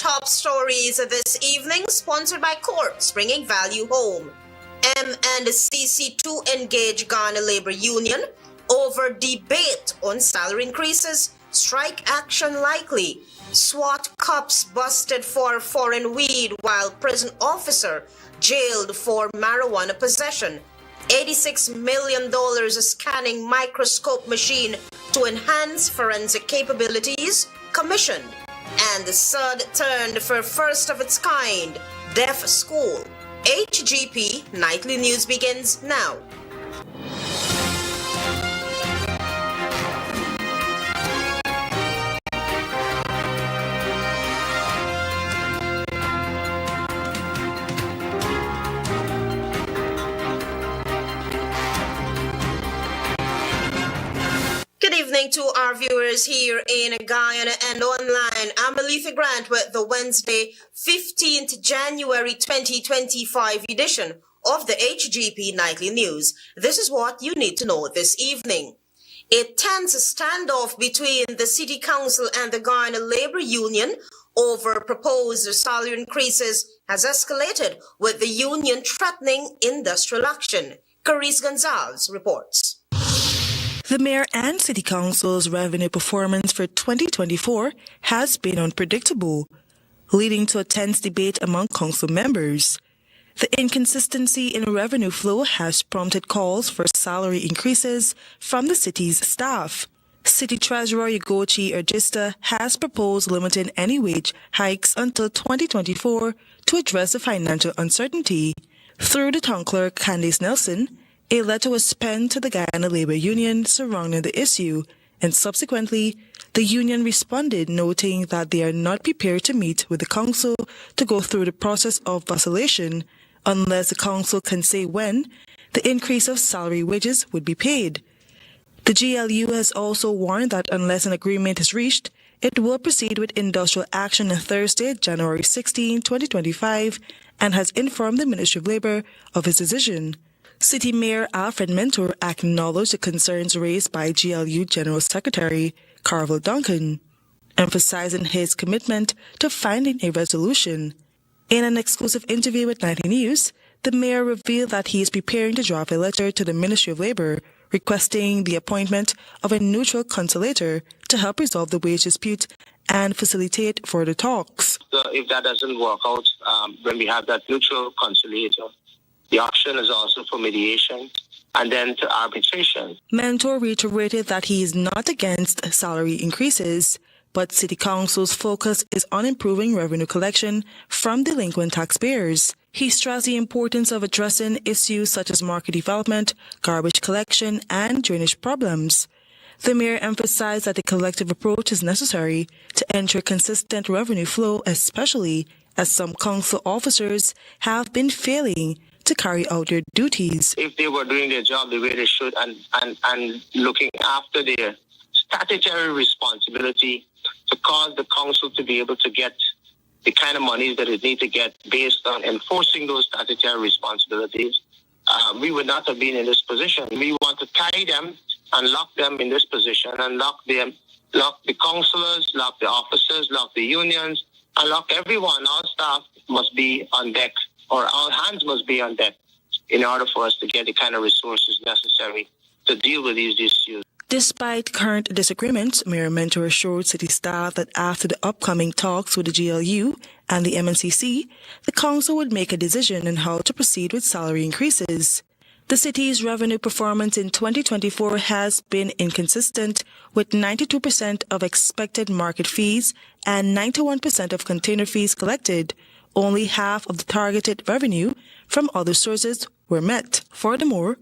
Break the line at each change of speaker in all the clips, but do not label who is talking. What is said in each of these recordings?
top stories this evening, sponsored by Courts, bringing value home. M&CC2 engage Ghana Labor Union over debate on salary increases. Strike action likely. SWAT cops busted for foreign weed while prison officer jailed for marijuana possession. $86 million scanning microscope machine to enhance forensic capabilities commissioned. And the SUD turned for first of its kind deaf school. HGP Nightly News begins now. Good evening to our viewers here in Guyana and online. I'm Alethea Grant with the Wednesday, 15th January 2025 edition of the HGP Nightly News. This is what you need to know this evening. A tense standoff between the City Council and the Guyana Labor Union over proposed salary increases has escalated, with the union threatening industrial action. Carice Gonzalez reports.
The Mayor and City Council's revenue performance for 2024 has been unpredictable, leading to a tense debate among council members. The inconsistency in revenue flow has prompted calls for salary increases from the city's staff. City Treasurer Ugochi Erdista has proposed limiting any wage hikes until 2024 to address the financial uncertainty. Through the town clerk Candice Nelson, a letter was penned to the Guyana Labor Union surrounding the issue, and subsequently, the union responded noting that they are not prepared to meet with the council to go through the process of vacillation unless the council can say when the increase of salary wages would be paid. The GLU has also warned that unless an agreement is reached, it will proceed with industrial action on Thursday, January 16, 2025, and has informed the Ministry of Labour of its decision. City Mayor Alfred Mentor acknowledged the concerns raised by GLU General Secretary Carville Duncan, emphasizing his commitment to finding a resolution. In an exclusive interview with 90 News, the mayor revealed that he is preparing to draft a letter to the Ministry of Labour requesting the appointment of a neutral conciliator to help resolve the wage dispute and facilitate further talks.
If that doesn't work out, when we have that neutral conciliator, the option is also for mediation and then to arbitration.
Mentor reiterated that he is not against salary increases, but City Council's focus is on improving revenue collection from delinquent taxpayers. He stressed the importance of addressing issues such as market development, garbage collection, and drainage problems. The mayor emphasized that a collective approach is necessary to ensure consistent revenue flow, especially as some council officers have been failing to carry out their duties.
If they were doing their job the way they should and looking after their statutory responsibility to cause the council to be able to get the kind of monies that it needs to get based on enforcing those statutory responsibilities, we would not have been in this position. We want to tie them and lock them in this position and lock the councillors, lock the officers, lock the unions, and lock everyone. All staff must be on deck, or all hands must be on deck in order for us to get the kind of resources necessary to deal with these issues.
Despite current disagreements, Mayor Mentor assured city staff that after the upcoming talks with the GLU and the MNCC, the council would make a decision on how to proceed with salary increases. The city's revenue performance in 2024 has been inconsistent, with 92% of expected market fees and 91% of container fees collected. Only half of the targeted revenue from other sources were met. Furthermore,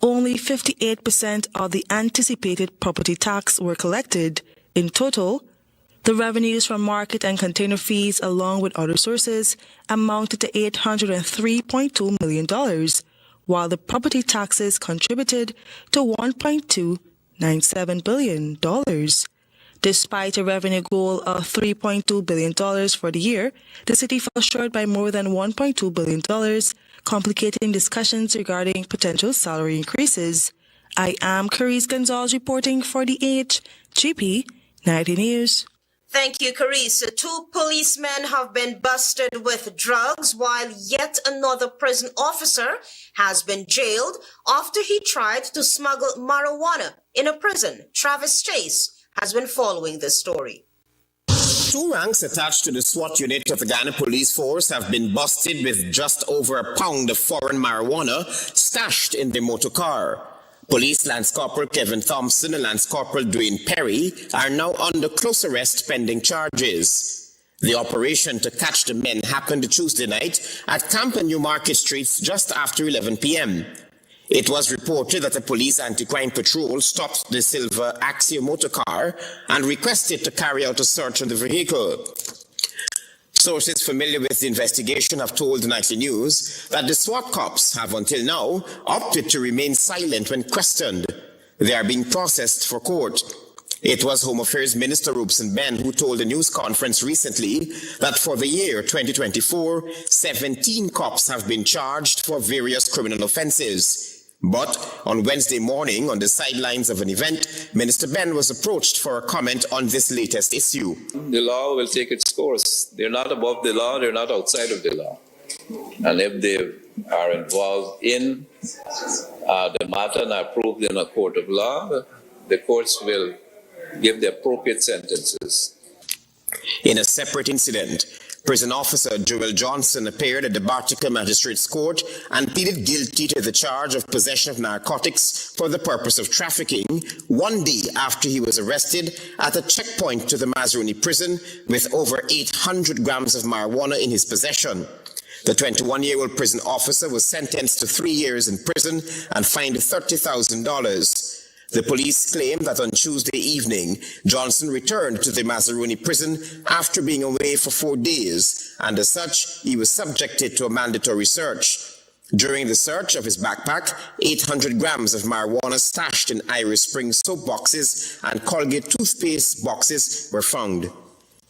only 58% of the anticipated property tax were collected. In total, the revenues from market and container fees, along with other sources, amounted to $803.2 million, while the property taxes contributed to $1.297 billion. Despite a revenue goal of $3.2 billion for the year, the city fell short by more than $1.2 billion, complicating discussions regarding potential salary increases. I am Carice Gonzalez reporting for the HGP 90 News.
Thank you, Carissa. 2 policemen have been busted with drugs, while yet another prison officer has been jailed after he tried to smuggle marijuana in a prison. Travis Chase has been following this story.
2 ranks attached to the SWAT unit of the Guyana Police Force have been busted with just over a pound of foreign marijuana stashed in their motor car. Police Lance Corporal Kevin Thompson and Lance Corporal Dwayne Perry are now under close arrest pending charges. The operation to catch the men happened Tuesday night at Camp and Newmarket Streets just after 11 p.m. It was reported that a police anti-crime patrol stopped the silver Axia motor car and requested to carry out a search on the vehicle. Sources familiar with the investigation have told the Nightly News that the SWAT cops have until now opted to remain silent when questioned. They are being processed for court. It was Home Affairs Minister Robeson Ben who told a news conference recently that for the year 2024, 17 cops have been charged for various criminal offences. But on Wednesday morning, on the sidelines of an event, Minister Ben was approached for a comment on this latest issue.
The law will take its course. They're not above the law, they're not outside of the law. And if they are involved in the matter and are proved in a court of law, the courts will give the appropriate sentences.
In a separate incident, prison officer Joel Johnson appeared at the Bartica Magistrates Court and pleaded guilty to the charge of possession of narcotics for the purpose of trafficking 1 day after he was arrested at a checkpoint to the Mazaruni prison with over 800 grams of marijuana in his possession. The 21-year-old prison officer was sentenced to 3 years in prison and fined $30,000. The police claimed that on Tuesday evening, Johnson returned to the Mazaruni prison after being away for 4 days, and as such, he was subjected to a mandatory search. During the search of his backpack, 800 grams of marijuana stashed in Irish Spring soap boxes and Colgate toothpaste boxes were found.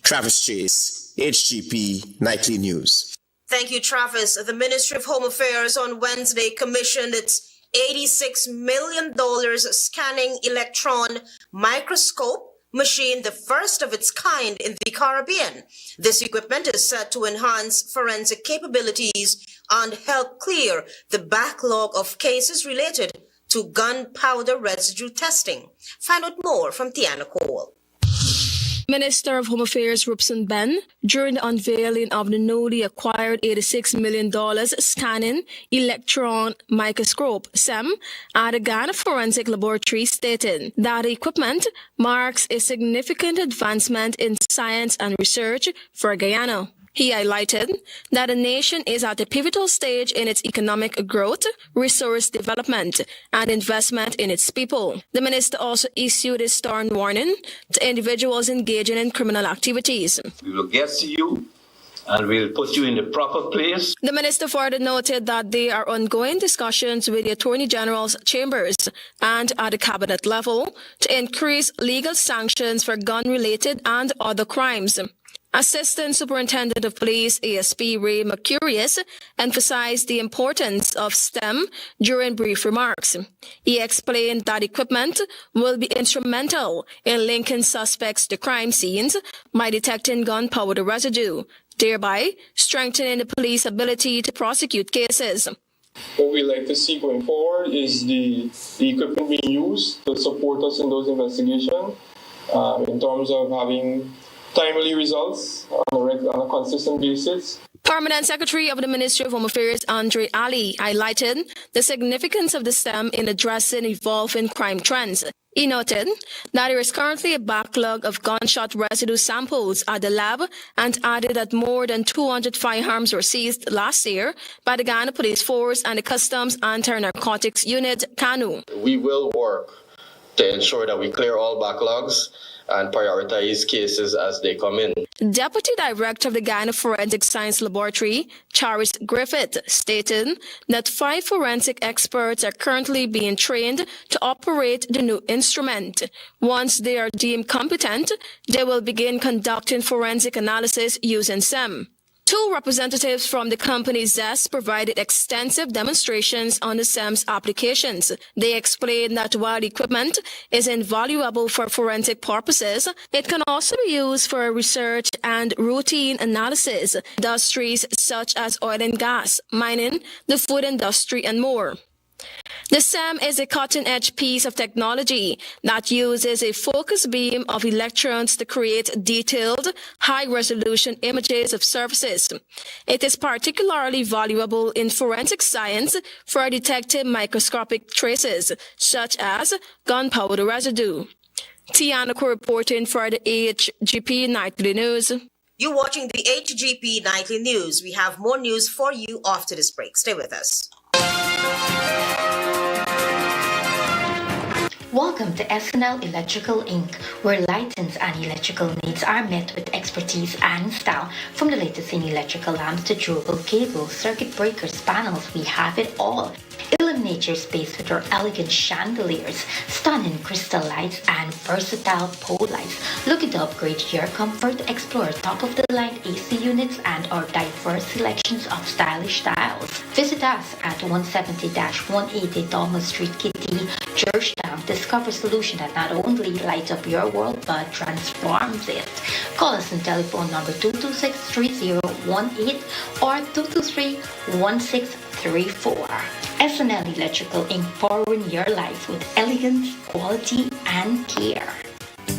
Travis Chase, HGP Nightly News.
Thank you, Travis. The Ministry of Home Affairs on Wednesday commissioned its $86 million scanning electron microscope machine, the first of its kind in the Caribbean. This equipment is set to enhance forensic capabilities and help clear the backlog of cases related to gunpowder residue testing. Find out more from Tiana Cole.
Minister of Home Affairs Robeson Ben, during the unveiling of the newly acquired $86 million scanning electron microscope, SEM, at the Guyana Forensic Laboratory, stated that the equipment marks a significant advancement in science and research for Guyana. He highlighted that the nation is at a pivotal stage in its economic growth, resource development, and investment in its people. The minister also issued a stern warning to individuals engaging in criminal activities.
We will get to you and we'll put you in the proper place.
The minister further noted that there are ongoing discussions with the Attorney General's chambers and at the cabinet level to increase legal sanctions for gun-related and other crimes. Assistant Superintendent of Police ASP Ray Mercurius emphasized the importance of STEM during brief remarks. He explained that equipment will be instrumental in linking suspects to crime scenes by detecting gunpowder residue, thereby strengthening the police ability to prosecute cases.
What we like to see going forward is the equipment being used to support us in those investigations in terms of having timely results on a consistent basis.
Permanent Secretary of the Ministry of Home Affairs Andre Ali highlighted the significance of the STEM in addressing evolving crime trends. He noted that there is currently a backlog of gunshot residue samples at the lab and added that more than 200 firearms were seized last year by the Guyana Police Force and the Customs Anti-Narcotics Unit, CANU.
We will work to ensure that we clear all backlogs and prioritize cases as they come in.
Deputy Director of the Guyana Forensic Science Laboratory, Charis Griffith, stated that 5 forensic experts are currently being trained to operate the new instrument. Once they are deemed competent, they will begin conducting forensic analysis using SEM. Two representatives from the company Zest provided extensive demonstrations on the SEM's applications. They explained that while the equipment is invaluable for forensic purposes, it can also be used for research and routine analysis, industries such as oil and gas, mining, the food industry, and more. The SEM is a cutting-edge piece of technology that uses a focus beam of electrons to create detailed, high-resolution images of surfaces. It is particularly valuable in forensic science for detecting microscopic traces, such as gunpowder residue. Tiana reporting for the HGP Nightly News.
You're watching the HGP Nightly News. We have more news for you after this break. Stay with us.
Welcome to SNL Electrical Inc., where lighting and electrical needs are met with expertise and style. From the latest in electrical lamps to durable cables, circuit breakers, panels, we have it all. Illuminate your space with our elegant chandeliers, stunning crystal lights, and versatile pole lights. Looking to upgrade your comfort? Explore top-of-the-line AC units and our diverse selections of stylish styles. Visit us at 170-180 Thomas Street, Kitty, Georgetown. Discover a solution that not only lights up your world but transforms it. Call us on telephone number 226-3018 or 223-1634. SNL Electrical Inc. powering your life with elegance, quality, and care.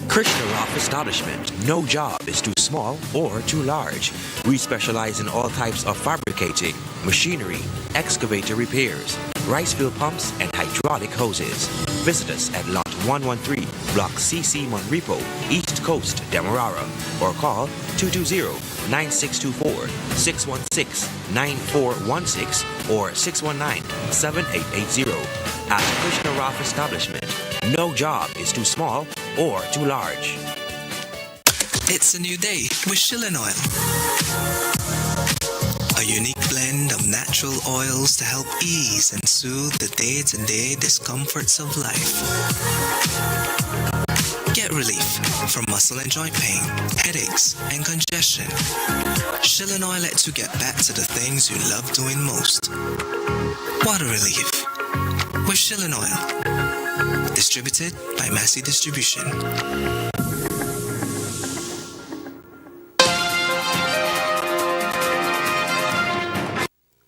Krishna Rock Establishment. No job is too small or too large. We specialize in all types of fabricating, machinery, excavator repairs, rice field pumps, and hydraulic hoses. Visit us at Lot 113, Block CC Monrepo, East Coast, Demerara, or call 220-9624, 616-9416, or 619-7880. At Krishna Rock Establishment, no job is too small or too large.
It's a new day with Shilling Oil. A unique blend of natural oils to help ease and soothe the day-to-day discomforts of life. Get relief from muscle and joint pain, headaches, and congestion. Shilling Oil lets you get back to the things you love doing most. Water relief with Shilling Oil. Distributed by Massey Distribution.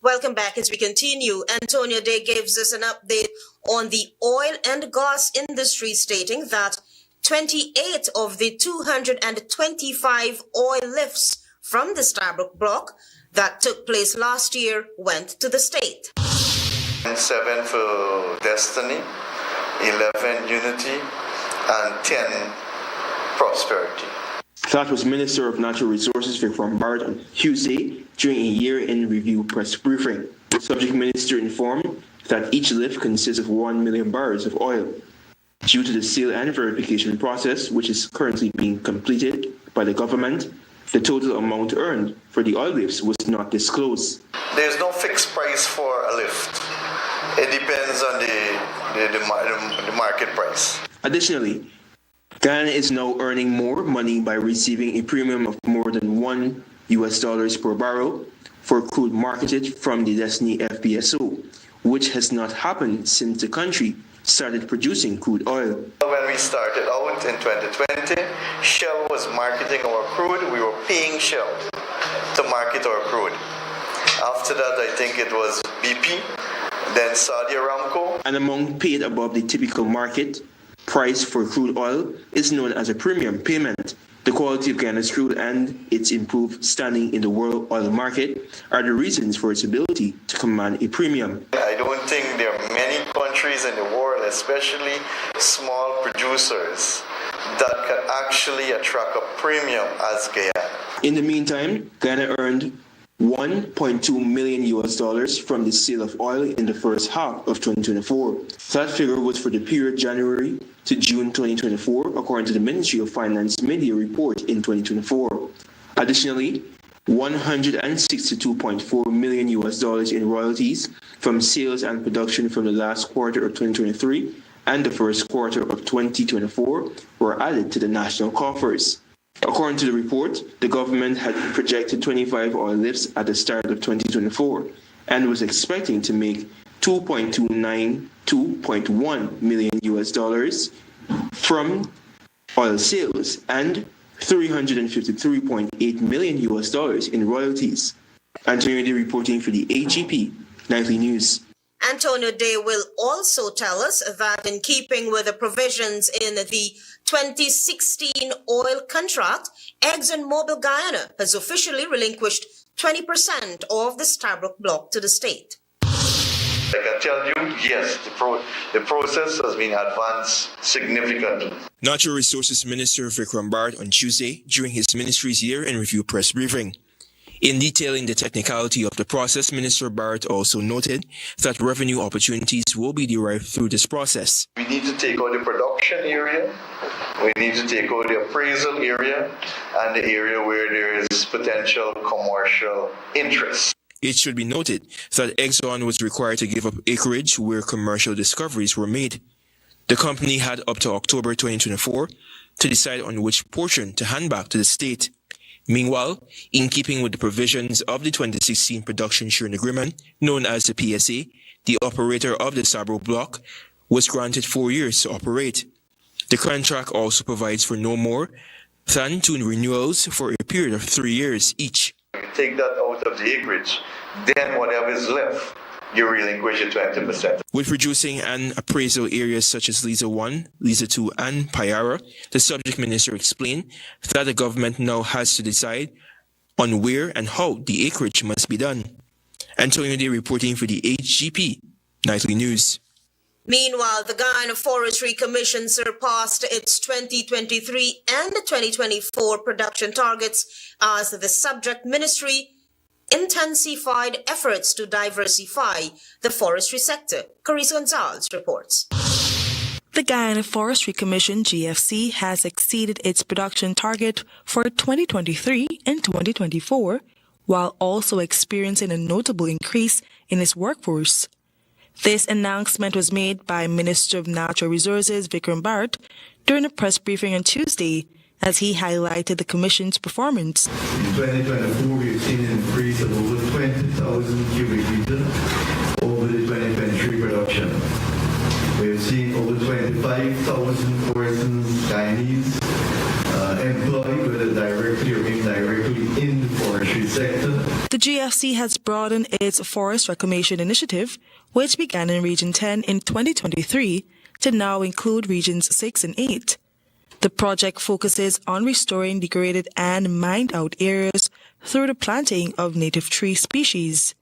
Welcome back as we continue. Antonio Day gives us an update on the oil and gas industry, stating that 28 of the 225 oil lifts from the Stabroek block that took place last year went to the state.
7 for Destiny, 11 Unity, and 10 Prosperity.
That was Minister of Natural Resources Vikram Bharat on Tuesday during a year-end review press briefing. The subject minister informed that each lift consists of 1 million barrels of oil. Due to the sale and verification process, which is currently being completed by the government, the total amount earned for the oil lifts was not disclosed.
There's no fixed price for a lift. It depends on the market price.
Additionally, Guyana is now earning more money by receiving a premium of more than $1 per barrel for crude marketed from the Destiny FPSO, which has not happened since the country started producing crude oil.
When we started out in 2020, Shell was marketing our crude. We were paying Shell to market our crude. After that, I think it was BP, then Saudi Aramco.
An amount paid above the typical market price for crude oil is known as a premium payment. The quality of Guyana's crude and its improved standing in the world oil market are the reasons for its ability to command a premium.
I don't think there are many countries in the world, especially small producers, that can actually attract a premium as Guyana.
In the meantime, Guyana earned $1.2 million from the sale of oil in the first half of 2024. That figure was for the period January to June 2024, according to the Ministry of Finance media report in 2024. Additionally, $162.4 million in royalties from sales and production from the last quarter of 2023 and the first quarter of 2024 were added to the national coffers. According to the report, the government had projected 25 oil lifts at the start of 2024 and was expecting to make $2.1 million from oil sales and $353.8 million in royalties. Antonio Day reporting for the HGP Nightly News.
Antonio Day will also tell us that in keeping with the provisions in the 2016 oil contract, ExxonMobil Guyana has officially relinquished 20% of the Stabroek block to the state.
I can tell you, yes, the process has been advanced significantly.
Natural Resources Minister Vikram Bharat on Tuesday during his ministry's year-in-review press briefing. In detailing the technicality of the process, Minister Bharat also noted that revenue opportunities will be derived through this process.
We need to take out the production area, we need to take out the appraisal area, and the area where there is potential commercial interest.
It should be noted that Exxon was required to give up acreage where commercial discoveries were made. The company had up to October 2024 to decide on which portion to hand back to the state. Meanwhile, in keeping with the provisions of the 2016 Production Sharing Agreement, known as the PSA, the operator of the Stabroek block was granted 4 years to operate. The contract also provides for no more than 2 renewals for a period of 3 years each.
Take that out of the acreage, then whatever is left, you relinquish it 20%.
With reducing and appraisal areas such as Liza 1, Liza 2, and Payara, the subject minister explained that the government now has to decide on where and how the acreage must be done. Antonio Day reporting for the HGP Nightly News.
Meanwhile, the Guyana Forestry Commission surpassed its 2023 and 2024 production targets as the subject ministry intensified efforts to diversify the forestry sector. Carissa Gonzalez reports.
The Guyana Forestry Commission, GFC, has exceeded its production target for 2023 and 2024, while also experiencing a notable increase in its workforce. This announcement was made by Minister of Natural Resources Vikram Bharat during a press briefing on Tuesday, as he highlighted the Commission's performance.
In 2024, we've seen an increase of over 20,000 cubic meters over the 2023 production. We've seen over 25,000 persons, Guyanese, employed, whether directly or indirectly, in the forestry sector.
The GFC has broadened its forest reclamation initiative, which began in Region 10 in 2023, to now include Regions 6 and 8. The project focuses on restoring degraded and mined-out areas through the planting of native tree species,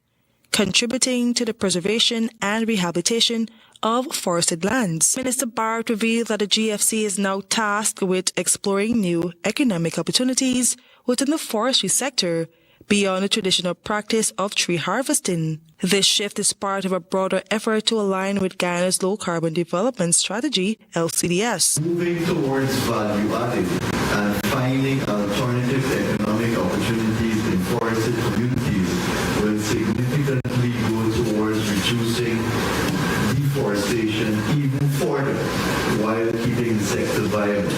contributing to the preservation and rehabilitation of forested lands. Minister Bharat revealed that the GFC is now tasked with exploring new economic opportunities within the forestry sector beyond the traditional practice of tree harvesting. This shift is part of a broader effort to align with Guyana's low-carbon development strategy, LCDS.
Moving towards value added and finding alternative economic opportunities in forested communities will significantly go towards reducing deforestation even further while keeping the sector viable.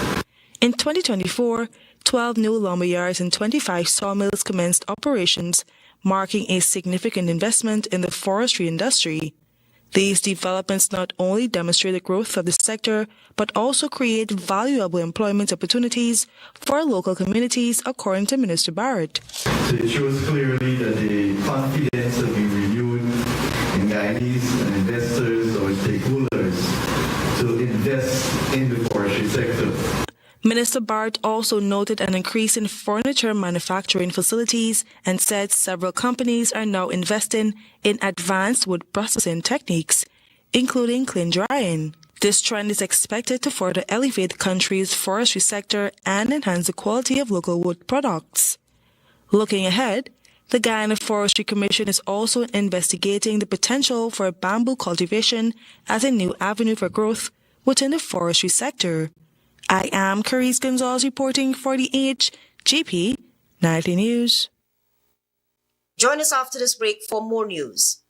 In 2024, 12 new lumberyards and 25 sawmills commenced operations, marking a significant investment in the forestry industry. These developments not only demonstrate the growth of the sector, but also create valuable employment opportunities for local communities, according to Minister Bharat.
So it shows clearly that the confidence has been renewed in Guyanese and investors or stakeholders to invest in the forestry sector.
Minister Bharat also noted an increase in furniture manufacturing facilities and said several companies are now investing in advanced wood processing techniques, including clean drying. This trend is expected to further elevate the country's forestry sector and enhance the quality of local wood products. Looking ahead, the Guyana Forestry Commission is also investigating the potential for bamboo cultivation as a new avenue for growth within the forestry sector. I am Carissa Gonzalez reporting for the HGP Nightly News.
Join us after this break for more news.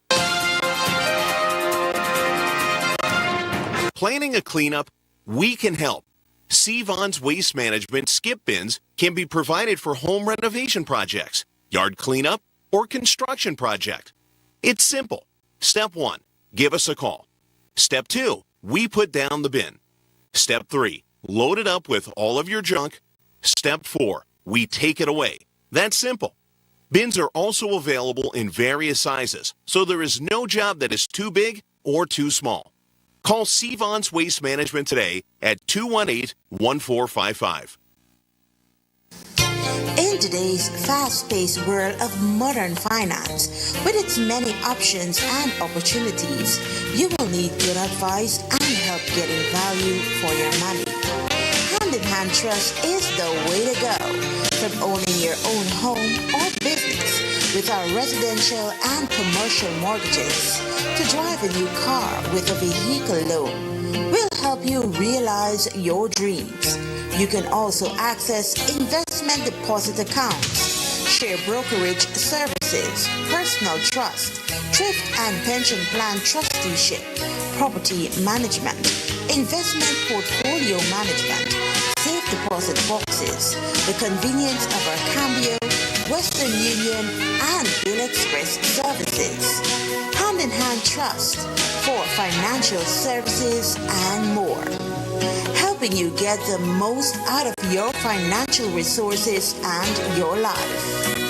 Planning a cleanup? We can help. Sevon's Waste Management skip bins can be provided for home renovation projects, yard cleanup, or construction project. It's simple. Step 1, give us a call. Step 2, we put down the bin. Step 3, load it up with all of your junk. Step 4, we take it away. That's simple. Bins are also available in various sizes, so there is no job that is too big or too small. Call Sevon's Waste Management today at 218-1455.
In today's fast-paced world of modern finance, with its many options and opportunities, you will need good advice and help getting value for your money. Hand-in-Hand Trust is the way to go. From owning your own home or business with our residential and commercial mortgages to drive a new car with a vehicle loan, we'll help you realize your dreams. You can also access investment deposit accounts, share brokerage services, personal trust, thrift and pension plan trusteeship, property management, investment portfolio management, safe deposit boxes, the convenience of our Cambio, Western Union, and Bill Express services. Hand-in-Hand Trust for financial services and more. Helping you get the most out of your financial resources and your life.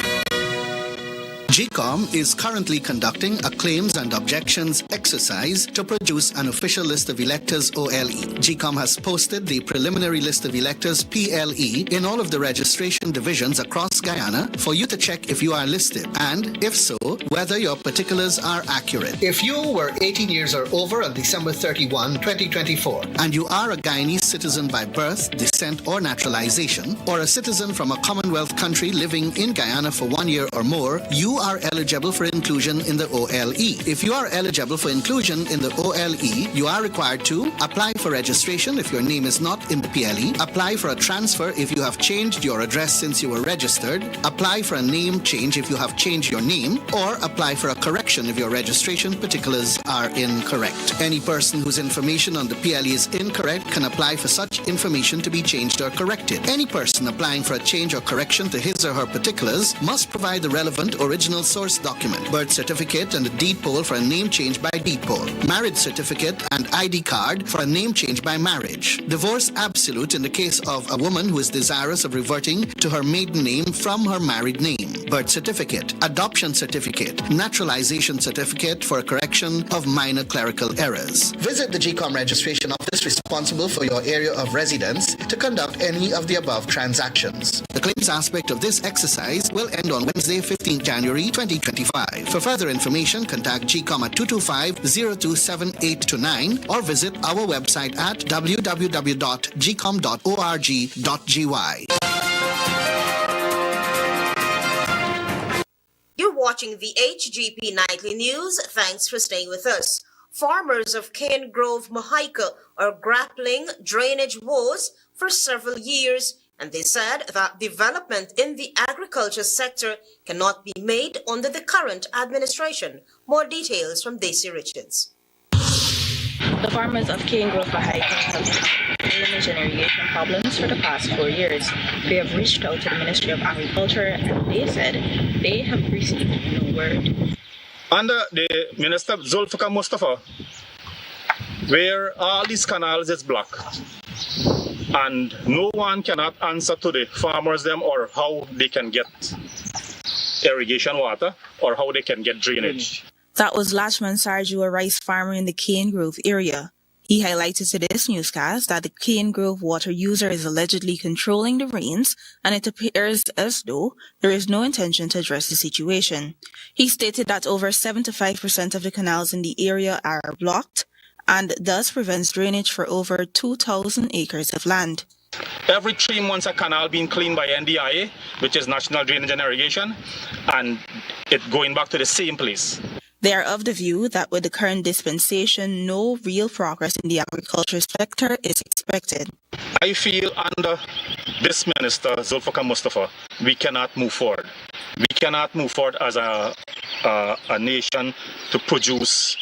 GCOM is currently conducting a claims and objections exercise to produce an official list of electors OLE. GCOM has posted the preliminary list of electors PLE in all of the registration divisions across Guyana for you to check if you are listed and, if so, whether your particulars are accurate. If you were 18 years or over on December 31, 2024, and you are a Guyanese citizen by birth, descent, or naturalization, or a citizen from a Commonwealth country living in Guyana for 1 year or more, you are eligible for inclusion in the OLE. If you are eligible for inclusion in the OLE, you are required to apply for registration if your name is not in the PLE, apply for a transfer if you have changed your address since you were registered, apply for a name change if you have changed your name, or apply for a correction if your registration particulars are incorrect. Any person whose information on the PLE is incorrect can apply for such information to be changed or corrected. Any person applying for a change or correction to his or her particulars must provide the relevant original source document, birth certificate and a deed poll for a name change by deed poll, marriage certificate and ID card for a name change by marriage, divorce absolute in the case of a woman who is desirous of reverting to her maiden name from her married name, birth certificate, adoption certificate, naturalization certificate for a correction of minor clerical errors. Visit the GCOM registration office responsible for your area of residence to conduct any of the above transactions. The claims aspect of this exercise will end on Wednesday, 15th January 2025. For further information, contact GCOM at 225-027829 or visit our website at www.gcom.org.gy.
You're watching the HGP Nightly News. Thanks for staying with us. Farmers of Cane Grove, Mahaica are grappling drainage woes for several years, and they said that development in the agriculture sector cannot be made under the current administration. More details from Daisy Richards.
The farmers of Cane Grove, Mahaica have had drainage and irrigation problems for the past 4 years. They have reached out to the Ministry of Agriculture and they said they have received no word.
Under the Minister Zulfikar Mustafa, where all these canals is blocked, and no one cannot answer to the farmers them or how they can get irrigation water or how they can get drainage.
That was Lachman Sarju, a rice farmer in the Cane Grove area. He highlighted to this newscast that the Cane Grove water user is allegedly controlling the rains, and it appears as though there is no intention to address the situation. He stated that over 75% of the canals in the area are blocked, and thus prevents drainage for over 2,000 acres of land.
Every 3 months a canal being cleaned by NDIA, which is National Drainage and Irrigation, and it going back to the same place.
They are of the view that with the current dispensation, no real progress in the agriculture sector is expected.
I feel under this minister, Zulfikar Mustafa, we cannot move forward. We cannot move forward as a nation to produce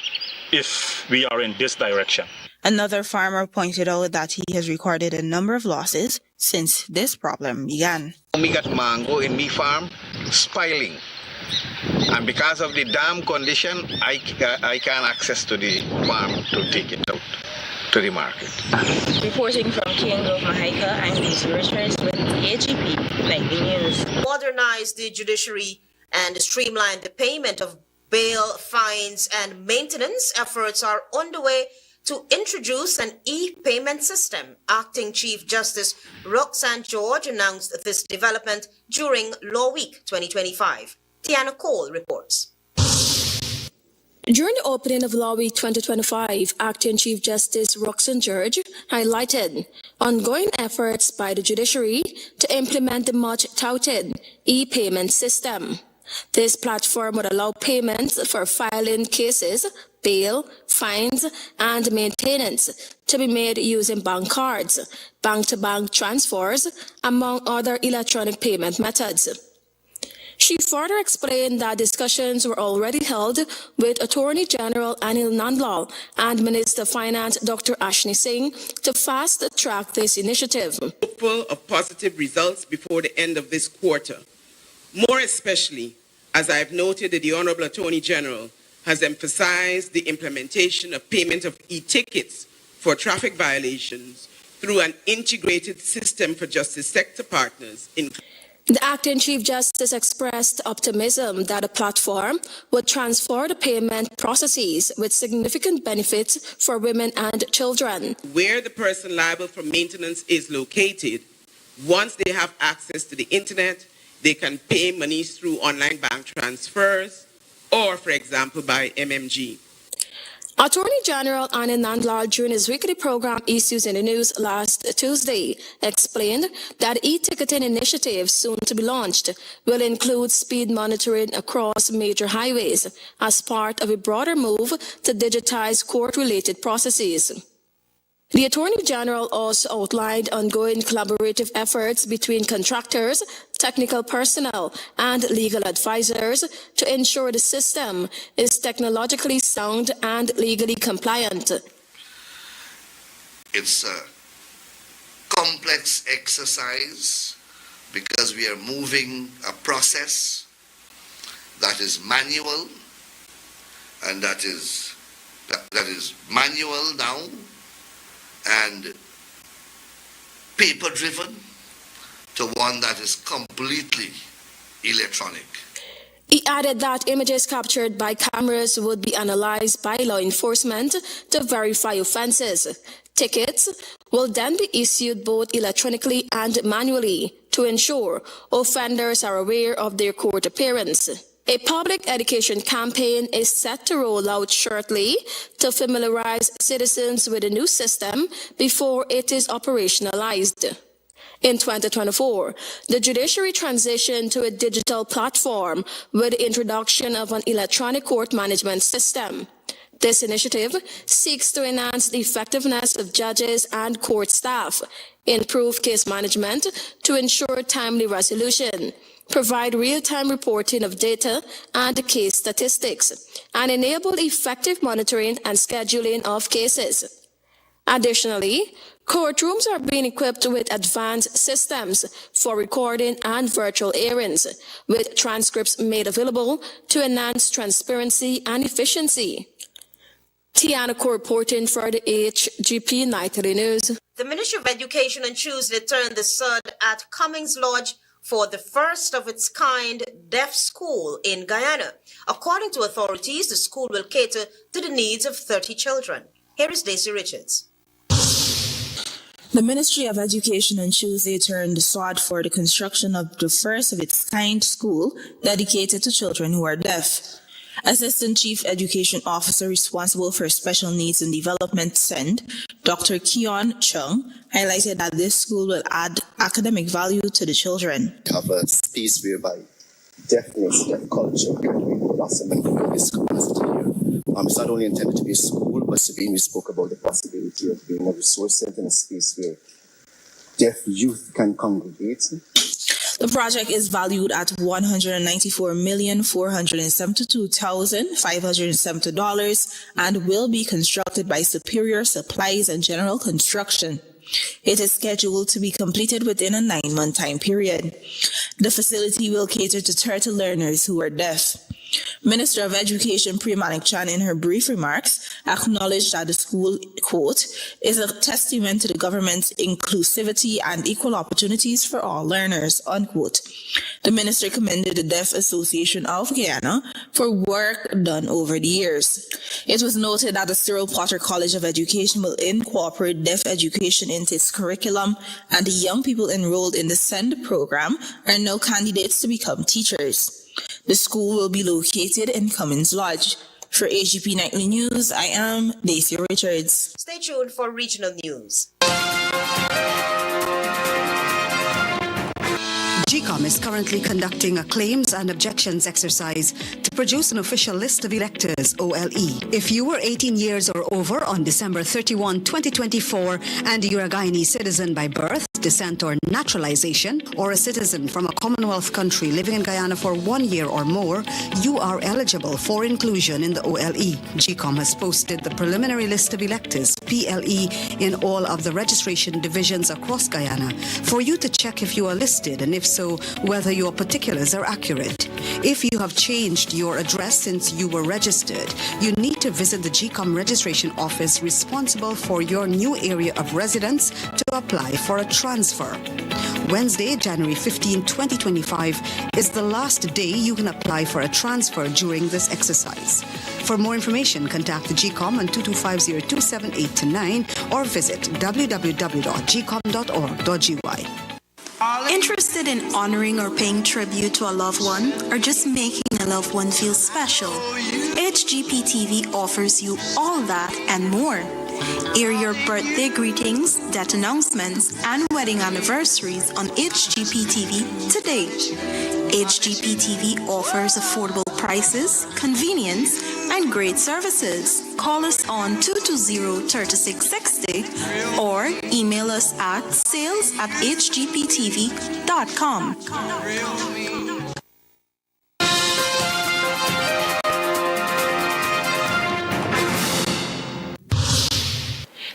if we are in this direction.
Another farmer pointed out that he has recorded a number of losses since this problem began.
We got mango in me farm spoiling, and because of the dam condition, I can't access to the farm to take it out to the market.
Reporting from Cane Grove, Mahaika, I'm Lucy Richards with HGP Nightly News.
Modernize the judiciary and streamline the payment of bail, fines, and maintenance efforts are underway to introduce an e-payment system. Acting Chief Justice Roxanne George announced this development during Law Week 2025. Tiana Cole reports.
During the opening of Law Week 2025, Acting Chief Justice Roxanne George highlighted ongoing efforts by the judiciary to implement the much-touted e-payment system. This platform would allow payments for filing cases, bail, fines, and maintenance to be made using bank cards, bank-to-bank transfers, among other electronic payment methods. She further explained that discussions were already held with Attorney General Anil Nandlal and Minister of Finance Dr. Ashni Singh to fast-track this initiative.
Hopeful of positive results before the end of this quarter. More especially, as I have noted that the Honorable Attorney General has emphasized the implementation of payment of e-tickets for traffic violations through an integrated system for justice sector partners.
The Acting Chief Justice expressed optimism that a platform would transfer the payment processes with significant benefits for women and children.
Where the person liable for maintenance is located, once they have access to the internet, they can pay monies through online bank transfers or, for example, by MMG.
Attorney General Anil Nandlal, during his weekly program Issues in the News last Tuesday, explained that e-ticketing initiative soon to be launched will include speed monitoring across major highways as part of a broader move to digitize court-related processes. The Attorney General also outlined ongoing collaborative efforts between contractors, technical personnel, and legal advisors to ensure the system is technologically sound and legally compliant.
It's a complex exercise because we are moving a process that is manual and that is manual now and paper-driven to one that is completely electronic.
He added that images captured by cameras would be analyzed by law enforcement to verify offenses. Tickets will then be issued both electronically and manually to ensure offenders are aware of their court appearance. A public education campaign is set to roll out shortly to familiarize citizens with the new system before it is operationalized. In 2024, the judiciary transitioned to a digital platform with the introduction of an electronic court management system. This initiative seeks to enhance the effectiveness of judges and court staff, improve case management to ensure timely resolution, provide real-time reporting of data and case statistics, and enable effective monitoring and scheduling of cases. Additionally, courtrooms are being equipped with advanced systems for recording and virtual hearings, with transcripts made available to enhance transparency and efficiency. Tiana Cole reporting for the HGP Nightly News.
The Ministry of Education on Tuesday turned the sod at Cummings Lodge for the first of its kind deaf school in Guyana. According to authorities, the school will cater to the needs of 30 children. Here is Daisy Richards.
The Ministry of Education on Tuesday turned the sod for the construction of the first of its kind school dedicated to children who are deaf. Assistant Chief Education Officer responsible for Special Needs and Development SEND, Dr. Keon Chung, highlighted that this school will add academic value to the children.
We have a space whereby deafness, deaf culture can be blossom and grow this capacity here. It's not only intended to be a school, but Sabine, we spoke about the possibility of being a resource center in a space where deaf youth can congregate.
The project is valued at $194,472,570 and will be constructed by Superior Supplies and General Construction. It is scheduled to be completed within a 9-month time period. The facility will cater to 30 learners who are deaf. Minister of Education Priya Manik-Chan in her brief remarks acknowledged that the school, quote, is a testament to the government's inclusivity and equal opportunities for all learners, unquote. The minister commended the Deaf Association of Guyana for work done over the years. It was noted that the Cyril Potter College of Education will incorporate deaf education into its curriculum, and the young people enrolled in the SEND program are now candidates to become teachers. The school will be located in Cummins Lodge. For HGP Nightly News, I am Daisy Richards.
Stay tuned for regional news.
GCOM is currently conducting a claims and objections exercise to produce an official list of electors, OLE. If you were 18 years or over on December 31, 2024, and you're a Guyanese citizen by birth, descent, or naturalization, or a citizen from a Commonwealth country living in Guyana for 1 year or more, you are eligible for inclusion in the OLE. GCOM has posted the preliminary list of electors, PLE, in all of the registration divisions across Guyana for you to check if you are listed, and if so, whether your particulars are accurate. If you have changed your address since you were registered, you need to visit the GCOM registration office responsible for your new area of residence to apply for a transfer. Wednesday, January 15, 2025 is the last day you can apply for a transfer during this exercise. For more information, contact the GCOM on 2250-278-9 or visit www.gcom.org.gy.
Interested in honoring or paying tribute to a loved one, or just making a loved one feel special? HGP TV offers you all that and more. Air your birthday greetings, death announcements, and wedding anniversaries on HGP TV today. HGP TV offers affordable prices, convenience, and great services. Call us on 220-3660 or email us at sales@hgptv.com.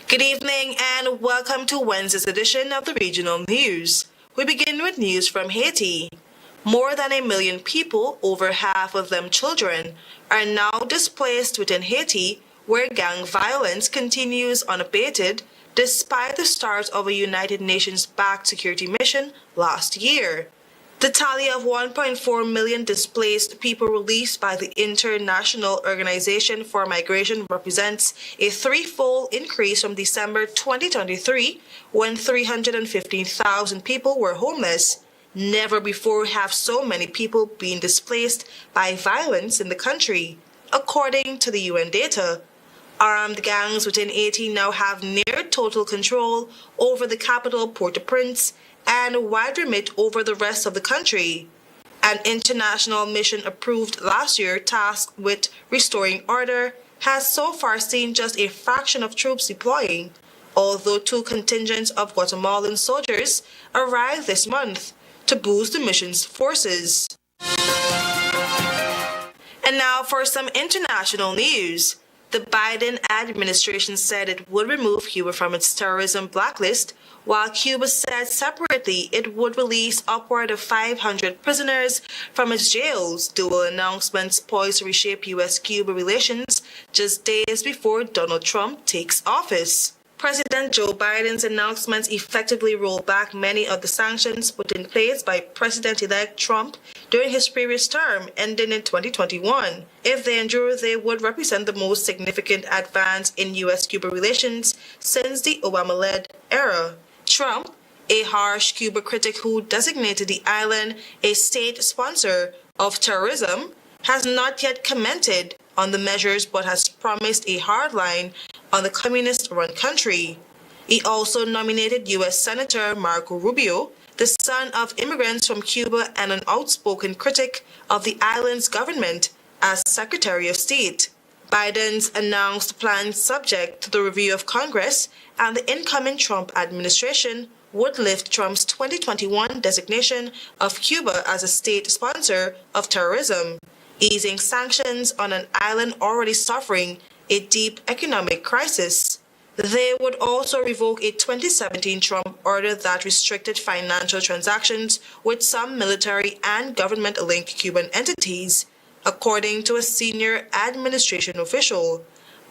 Good evening and welcome to Wednesday's edition of the Regional News. We begin with news from Haiti. More than 1 million people, over half of them children, are now displaced within Haiti, where gang violence continues unabated despite the start of a United Nations-backed security mission last year. The tally of 1.4 million displaced people released by the International Organization for Migration represents a threefold increase from December 2023, when 315,000 people were homeless. Never before have so many people been displaced by violence in the country. According to the UN data, armed gangs within Haiti now have near total control over the capital Port-au-Prince and wide remit over the rest of the country. An international mission approved last year tasked with restoring order has so far seen just a fraction of troops deploying, although 2 contingents of Guatemalan soldiers arrived this month to boost the mission's forces. And now for some international news. The Biden administration said it would remove Cuba from its terrorism blacklist, while Cuba said separately it would release upward of 500 prisoners from its jails. Dual announcements poised to reshape U.S.-Cuba relations just days before Donald Trump takes office. President Joe Biden's announcements effectively roll back many of the sanctions put in place by President-elect Trump during his previous term, ending in 2021. If they endure, they would represent the most significant advance in U.S.-Cuba relations since the Obama-led era. Trump, a harsh Cuba critic who designated the island a state sponsor of terrorism, has not yet commented on the measures but has promised a hard line on the communist-run country. He also nominated U.S. Senator Marco Rubio, the son of immigrants from Cuba and an outspoken critic of the island's government, as Secretary of State. Biden's announced plans, subject to the review of Congress and the incoming Trump administration, would lift Trump's 2021 designation of Cuba as a state sponsor of terrorism, easing sanctions on an island already suffering a deep economic crisis. They would also revoke a 2017 Trump order that restricted financial transactions with some military and government-linked Cuban entities, according to a senior administration official.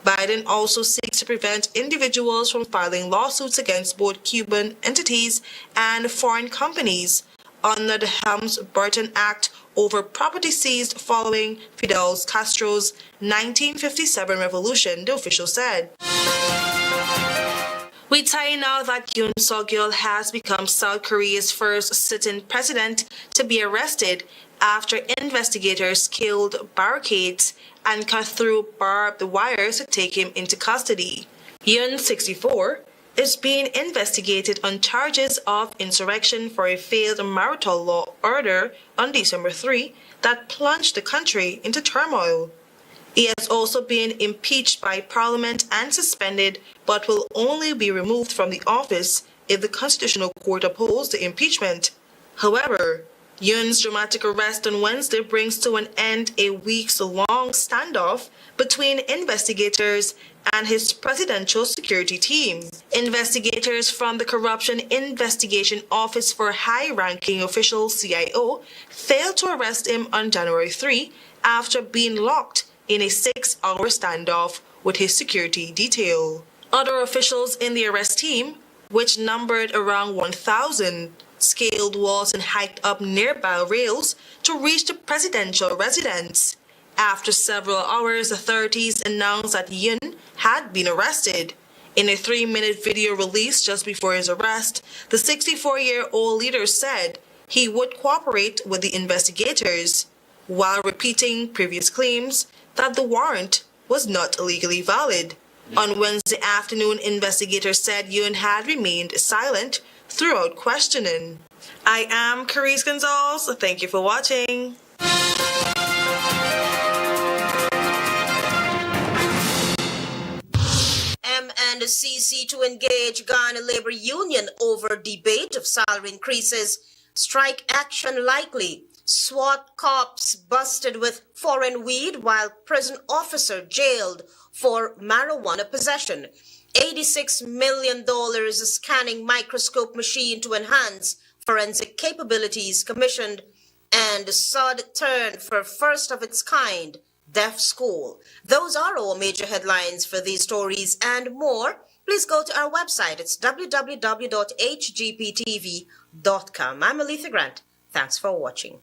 Biden also seeks to prevent individuals from filing lawsuits against both Cuban entities and foreign companies under the Helms-Burton Act over property seized following Fidel Castro's 1957 revolution, the official said. We tell you now that Yoon Suk-yeol has become South Korea's first sitting president to be arrested after investigators scaled barricades and cut through barbed wires to take him into custody. Yoon, 64, is being investigated on charges of insurrection for a failed martial law order on December 3 that plunged the country into turmoil. He has also been impeached by Parliament and suspended, but will only be removed from the office if the Constitutional Court upholds the impeachment. However, Yoon's dramatic arrest on Wednesday brings to an end a weeks-long standoff between investigators and his presidential security team. Investigators from the Corruption Investigation Office for High-Ranking Official CIO failed to arrest him on January 3 after being locked in a 6-hour standoff with his security detail. Other officials in the arrest team, which numbered around 1,000, scaled walls and hiked up nearby rails to reach the presidential residence. After several hours, authorities announced that Yoon had been arrested. In a 3-minute video released just before his arrest, the 64-year-old leader said he would cooperate with the investigators, while repeating previous claims that the warrant was not legally valid. On Wednesday afternoon, investigators said Yoon had remained silent throughout questioning. I am Carice Gonzalez. Thank you for watching.
MNCC to engage Guyana Labor Union over debate of salary increases. Strike action likely. SWAT cops busted with foreign weed while prison officer jailed for marijuana possession. $86 million scanning microscope machine to enhance forensic capabilities commissioned, and sod turn for first of its kind deaf school. Those are all major headlines for these stories and more. Please go to our website. It's www.hgptv.com. I'm Aletha Grant. Thanks for watching.